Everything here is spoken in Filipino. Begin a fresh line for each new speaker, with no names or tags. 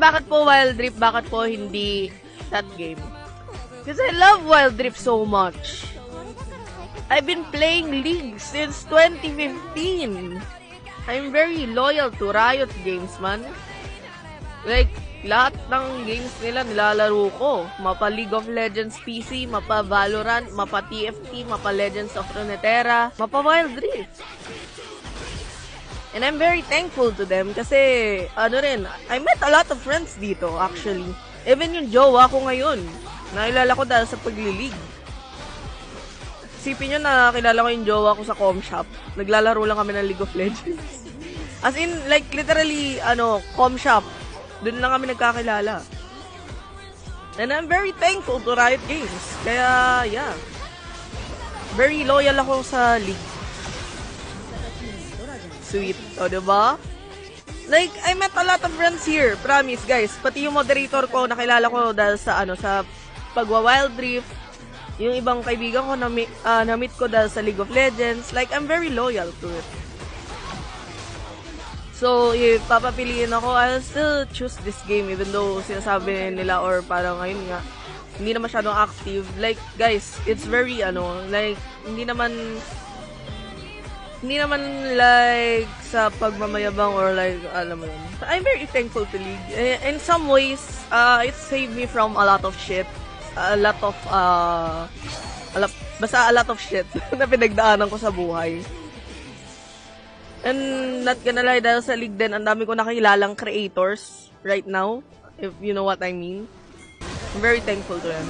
Bakit po Wild Rift? Bakit po hindi that game? Because I love Wild Rift so much. I've been playing League since 2015. I'm very loyal to Riot Games, man. Like, lahat ng games nila nilalaro ko. Mapa League of Legends PC, mapa Valorant, mapa TFT, mapa Legends of Runeterra, mapa Wild Rift. And I'm very thankful to them kasi, I met a lot of friends dito, actually. Even yung jowa ko ngayon, nakilala ko dahil sa paglilig. Isipin nyo na kilala ko yung jowa ko sa com shop. Naglalaro lang kami ng League of Legends. As in, like, literally, com shop. Doon lang kami nagkakilala. And I'm very thankful to Riot Games. Kaya, yeah. Very loyal ako sa League. Sweet. O, diba? Like, I met a lot of friends here. Promise, guys. Pati yung moderator ko, nakilala ko dahil sa, sa pagwa-Wild Rift. Yung ibang kaibigan ko, na-meet ko dahil sa League of Legends. Like, I'm very loyal to it. So, if papapiliin ako, I'll still choose this game even though sinasabi nila or parang ngayon nga, hindi na masyadong active. Like, guys, it's very, like, hindi naman like sa pagmamayabang or like, alam mo yun. I'm very thankful to League. In some ways, it saved me from a lot of shit. Basta a lot of shit na pinagdaanan ko sa buhay. And not gonna lie, dahil sa League din, ang dami ko nakilalang creators right now, if you know what I mean. I'm very thankful to them.